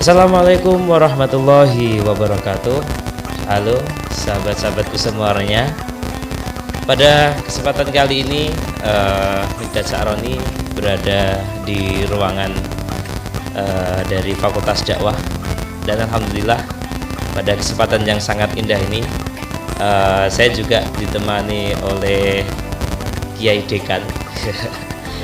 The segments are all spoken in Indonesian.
Assalamualaikum warahmatullahi wabarakatuh. Halo sahabat-sahabatku semuanya. Pada kesempatan kali ini Mikdad Sa'roni berada di ruangan dari Fakultas Dakwah. Dan alhamdulillah pada kesempatan yang sangat indah ini saya juga ditemani oleh Kiai Dekan.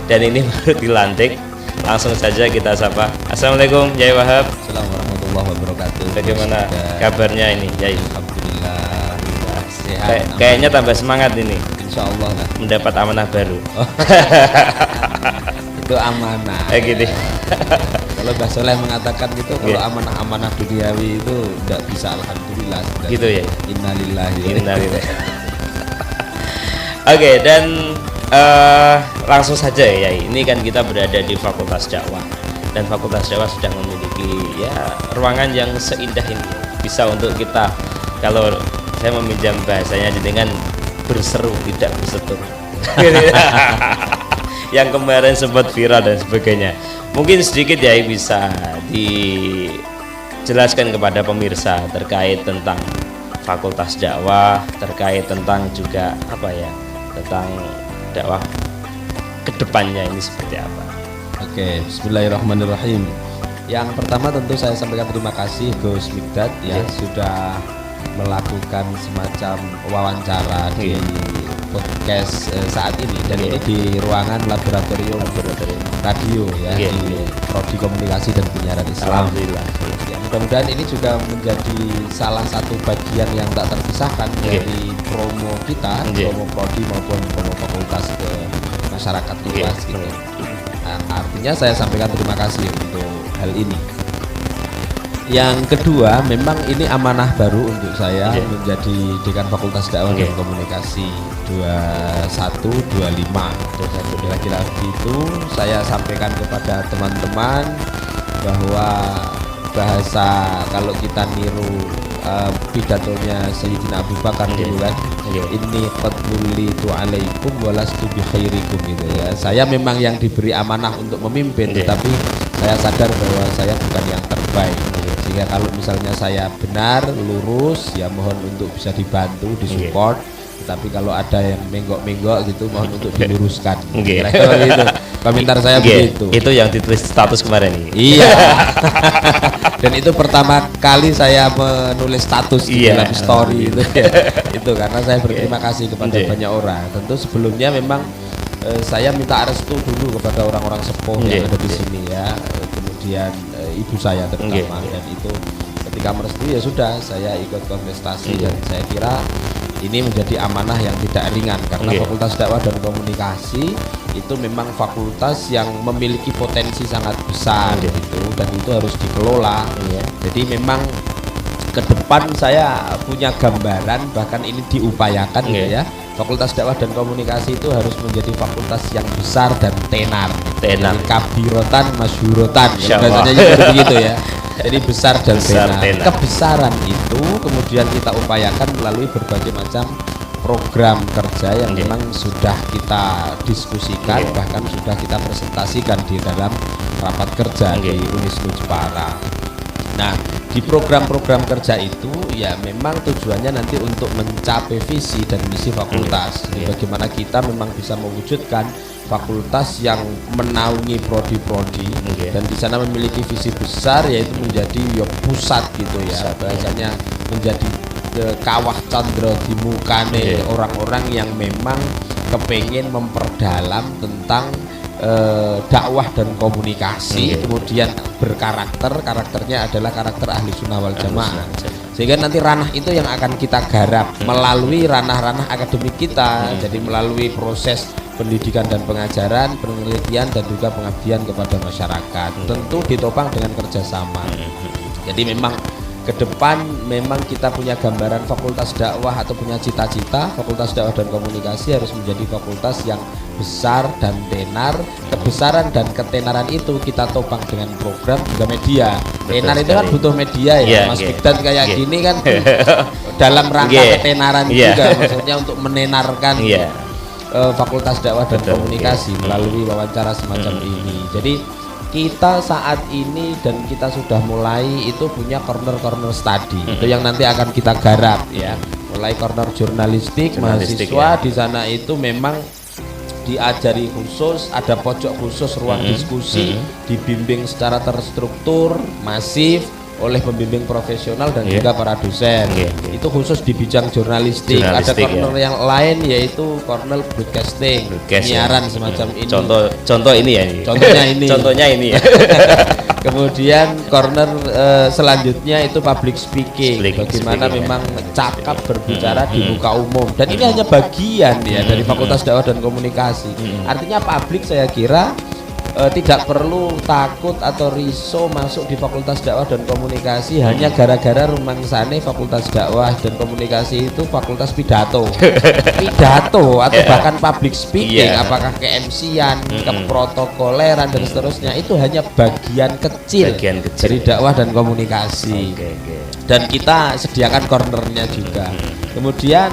Dan ini baru dilantik. Langsung saja kita sapa. Assalamualaikum Yai Wahab. Assalamualaikum warahmatullahi wabarakatuh. Bagaimana kabarnya ini Yai? Alhamdulillah sehat. Kayaknya tambah semangat ini. Insya Allah lah. Mendapat amanah baru. Itu amanah. Gitu. Kalau Mbah Soleh mengatakan gitu, kalau amanah-amanah duniawi itu tidak bisa alhamdulillah. Gitu ya. Innalillahi. Innalillahi. Oke, dan langsung saja ya. Ini kan kita berada di Fakultas Dakwah dan Fakultas Dakwah sudah memiliki ruangan yang seindah ini. Bisa untuk kita, kalau saya meminjam bahasanya dengan berseru tidak bersetur. Yang kemarin sempat viral dan sebagainya. Mungkin sedikit ya bisa dijelaskan kepada pemirsa terkait tentang Fakultas Dakwah, terkait tentang juga tentang dakwah kedepannya ini seperti apa? Oke, bismillahirrahmanirrahim. Yang pertama tentu saya sampaikan terima kasih Gus Mikdad yang sudah melakukan semacam wawancara di podcast saat ini, dan ini di ruangan laboratorium radio ya, di Prodi Komunikasi dan Penyiaran Islam. Alhamdulillah. Ya, mudah-mudahan ini juga menjadi salah satu bagian yang tak terpisahkan dari promo kita, promo prodi maupun promo fakultas ke masyarakat luas gitu. Nah, artinya saya sampaikan terima kasih untuk hal ini. Yang kedua, memang ini amanah baru untuk saya menjadi Dekan Fakultas Dakwah dan Komunikasi 2125. Kira-kira begitu. Saya sampaikan kepada teman-teman bahwa bahasa, kalau kita niru pidatonya Sayyidina Abu Bakar dulu kan, inni qad wullitu alaikum walastu bi khairikum gitu ya. Saya memang yang diberi amanah untuk memimpin, tetapi saya sadar bahwa saya bukan yang terbaik. Sehingga kalau misalnya saya benar, lurus, ya mohon untuk bisa dibantu, disupport. Tapi kalau ada yang menggok-menggok gitu, mohon untuk diluruskan. Kira-kira gitu. Komentar saya begitu. Itu yang ditulis status kemarin ini. Iya. Dan itu pertama kali saya menulis status di dalam story itu. Itu karena saya berterima kasih kepada banyak orang. Tentu sebelumnya memang saya minta restu dulu kepada orang-orang sepuh yang ada di sini ya. Kemudian ibu saya terutama, dan itu ketika merestui ya sudah, saya ikut kontestasi dan saya kira ini menjadi amanah yang tidak ringan karena Fakultas Dakwah dan Komunikasi itu memang fakultas yang memiliki potensi sangat besar gitu, dan itu harus dikelola. Jadi memang ke depan saya punya gambaran, bahkan ini diupayakan gitu ya. Fakultas Dakwah dan Komunikasi itu harus menjadi fakultas yang besar dan tenar. Jadi kabirotan masyhurotan bahasanya begitu ya. Jadi besar dan tenar. Kebesaran itu kemudian kita upayakan melalui berbagai macam program kerja yang memang sudah kita diskusikan, bahkan sudah kita presentasikan di dalam rapat kerja di Unisnu Jepara. Nah, di program-program kerja itu ya memang tujuannya nanti untuk mencapai visi dan misi fakultas. Bagaimana kita memang bisa mewujudkan fakultas yang menaungi prodi-prodi dan di sana memiliki visi besar, yaitu menjadi pusat gitu ya. Bahasanya menjadi kawah candra di mukane orang-orang yang memang kepengen memperdalam tentang dakwah dan komunikasi, kemudian karakternya adalah karakter ahli sunnah wal jamaah, sehingga nanti ranah itu yang akan kita garap melalui ranah-ranah akademik kita. Jadi melalui proses pendidikan dan pengajaran, penelitian dan juga pengabdian kepada masyarakat, tentu ditopang dengan kerjasama. Jadi memang ke depan memang kita punya gambaran fakultas dakwah atau punya cita-cita Fakultas Dakwah dan Komunikasi harus menjadi fakultas yang besar dan tenar. Kebesaran dan ketenaran itu kita topang dengan program juga media. Tenar itu kan butuh media ya, Mas Mikdad kayak gini kan dalam rangka ketenaran juga, maksudnya untuk menenarkan Fakultas Dakwah dan Komunikasi melalui wawancara semacam ini. Jadi kita saat ini dan kita sudah mulai itu punya corner study. Itu yang nanti akan kita garap ya. Mulai corner jurnalistik mahasiswa ya. Di sana itu memang diajari khusus, ada pojok khusus ruang diskusi, dibimbing secara terstruktur, masif oleh pembimbing profesional dan juga para dosen. Itu khusus di bidang jurnalistik. Ada corner yang lain yaitu corner broadcasting, penyiaran semacam ini. Contoh ini ya. Contohnya ini ya. Kemudian corner selanjutnya itu public speaking, bagaimana memang cakap berbicara di muka umum. Dan ini hanya bagian ya dari Fakultas Dakwah dan Komunikasi. Artinya publik saya kira tidak perlu takut atau risau masuk di Fakultas Dakwah dan Komunikasi hanya gara-gara rumangsane Fakultas Dakwah dan Komunikasi itu fakultas pidato atau bahkan public speaking, apakah ke-MC-an, keprotokoleran dan seterusnya, itu hanya bagian kecil dari dakwah dan komunikasi. Dan kita sediakan cornernya juga. Kemudian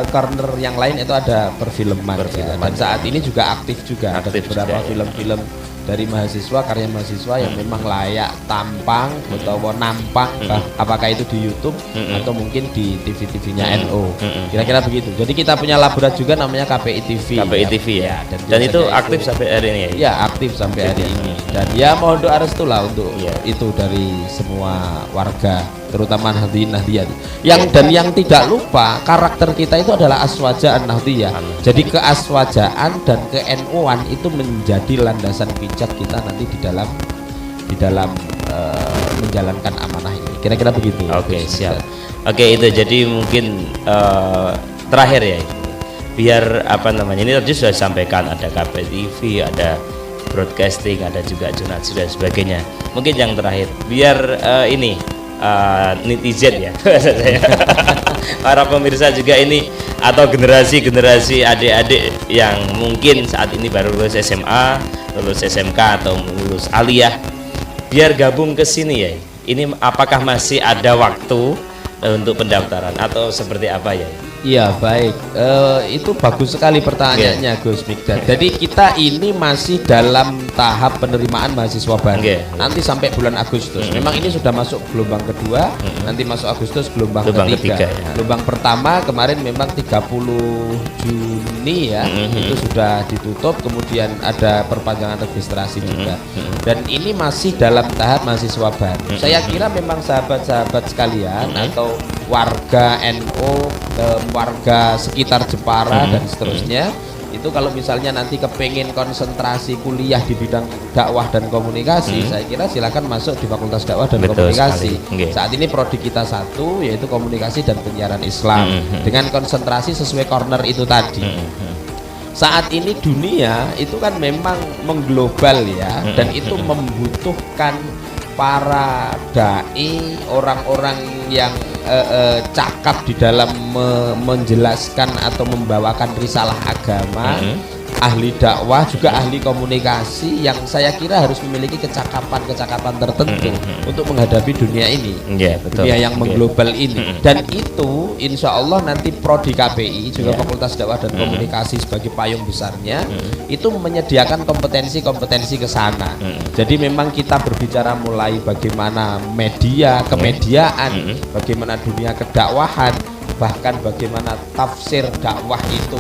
corner yang lain itu ada perfilman. Ya. Dan saat ini juga aktif juga ada beberapa film-film dari mahasiswa, karya mahasiswa yang memang layak tampang atau nampang, apakah itu di YouTube atau mungkin di TV-TV-nya NU. Kira-kira begitu. Jadi kita punya laboratorium juga namanya KPI TV. KPI TV ya. Dan itu aktif sampai hari ini ya. Iya, aktif sampai hari ini. Dan ya mohon doa restu lah untuk itu dari semua warga, terutama Nahdien. Yang tidak lupa karakter kita itu adalah aswajaan Nahdiyah. Jadi keaswajaan dan ke-NU-an itu menjadi landasan pijak kita nanti di dalam menjalankan amanah ini. Kira-kira begitu. Oke, siap. Oke, itu jadi mungkin terakhir ya. Biar ini tadi sudah disampaikan, ada KPI TV, ada broadcasting, ada juga jurnalis dan sebagainya. Mungkin yang terakhir biar netizen ya para pemirsa juga ini atau generasi adik-adik yang mungkin saat ini baru lulus SMA, lulus SMK atau lulus aliyah, biar gabung ke sini ya. Ini apakah masih ada waktu untuk pendaftaran atau seperti apa ya? Iya, baik. Itu bagus sekali pertanyaannya, Gus Mikdad. Jadi kita ini masih dalam tahap penerimaan mahasiswa baru. Nanti sampai bulan Agustus. Memang ini sudah masuk gelombang kedua, nanti masuk Agustus gelombang ketiga. Gelombang pertama kemarin memang 30 Juni ya, itu sudah ditutup, kemudian ada perpanjangan registrasi juga. Dan ini masih dalam tahap mahasiswa baru. Saya kira memang sahabat-sahabat sekalian atau warga NU, warga sekitar Jepara dan seterusnya, itu kalau misalnya nanti kepengen konsentrasi kuliah di bidang dakwah dan komunikasi, saya kira silakan masuk di Fakultas Dakwah dan Komunikasi. Saat ini prodi kita satu, yaitu komunikasi dan penyiaran Islam, dengan konsentrasi sesuai corner itu tadi. Saat ini dunia itu kan memang mengglobal ya, dan itu membutuhkan para dai, orang-orang yang cakap di dalam menjelaskan atau membawakan risalah agama, ahli dakwah juga ahli komunikasi yang saya kira harus memiliki kecakapan tertentu untuk menghadapi dunia ini, dunia yang mengglobal ini. Dan itu insya Allah nanti prodi KPI juga Fakultas Dakwah dan Komunikasi sebagai payung besarnya itu menyediakan kompetensi ke sana. Jadi memang kita berbicara mulai bagaimana media, kemediaan, bagaimana dunia kedakwahan, bahkan bagaimana tafsir dakwah itu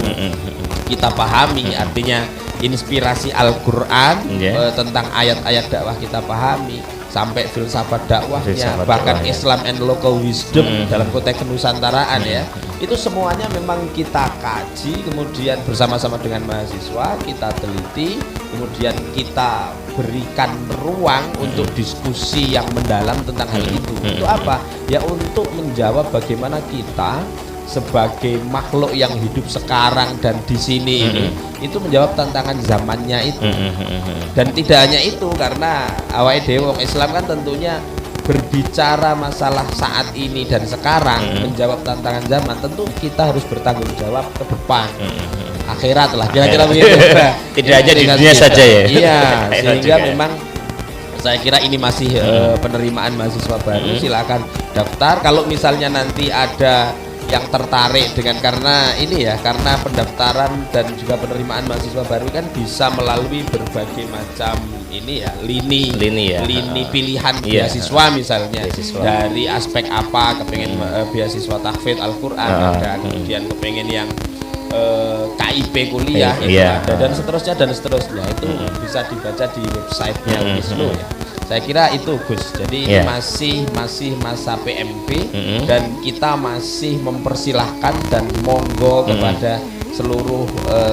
kita pahami, artinya inspirasi Al-Quran tentang ayat-ayat dakwah kita pahami, sampai filsafat dakwahnya, bahkan Islam and local wisdom dalam konteks kenusantaraan ya. Itu semuanya memang kita kaji, kemudian bersama-sama dengan mahasiswa kita teliti, kemudian kita berikan ruang untuk diskusi yang mendalam tentang hal itu. Untuk apa? Ya untuk menjawab bagaimana kita sebagai makhluk yang hidup sekarang dan di sini ini itu menjawab tantangan zamannya itu. Dan tidak hanya itu, karena awake dhewe wong Islam kan tentunya berbicara masalah saat ini dan sekarang, menjawab tantangan zaman, tentu kita harus bertanggung jawab ke depan, akhirat lah, kira-kira begitu. Tidak hanya di dunia saja ya. Iya, sehingga memang saya kira ini masih penerimaan mahasiswa baru, silakan daftar. Kalau misalnya nanti ada yang tertarik dengan, karena ini ya, karena pendaftaran dan juga penerimaan mahasiswa baru kan bisa melalui berbagai macam ini ya, lini pilihan beasiswa misalnya. Dari aspek apa, kepengen beasiswa tahfidz Al-Qur'an ada, kemudian kepengen yang KIP kuliah itu ada, dan seterusnya itu bisa dibaca di websitenya Unisnu ya. Saya kira itu Gus. Jadi ini masih masa PMP dan kita masih mempersilahkan dan monggo kepada seluruh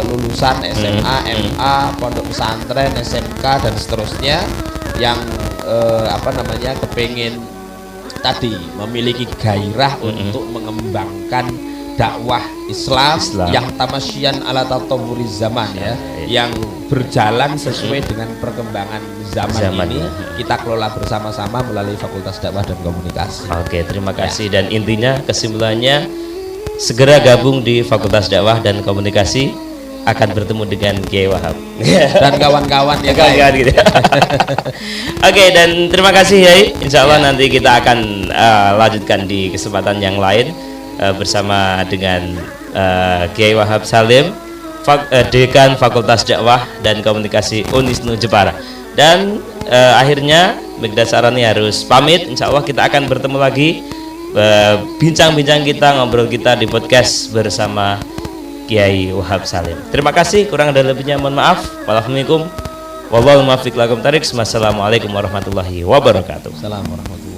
lulusan SMA, MA, pondok pesantren, SMK dan seterusnya yang kepengen tadi memiliki gairah untuk mengembangkan dakwah Islam yang tamasyan ala tatawuri zaman ya, yang berjalan sesuai dengan perkembangan zaman ini, kita kelola bersama-sama melalui Fakultas Dakwah dan Komunikasi. Oke, terima kasih. Dan intinya kesimpulannya segera gabung di Fakultas Dakwah dan Komunikasi, akan bertemu dengan Kiai Wahab dan kawan-kawan ya, kawan-kawan gitu. Oke, dan terima kasih Yai. Insya Allah nanti kita akan lanjutkan di kesempatan yang lain bersama dengan Kiai Wahab Salim, Dekan Fakultas Dakwah dan Komunikasi Unisnu Jepara. Dan akhirnya Mikdad Sarani harus pamit. Insya Allah kita akan bertemu lagi, bincang-bincang kita, ngobrol kita di podcast bersama Kiai Wahab Salim. Terima kasih, kurang dan lebihnya mohon maaf. Wassalamualaikum warahmatullahi wabarakatuh. Assalamualaikum warahmatullahi wabarakatuh.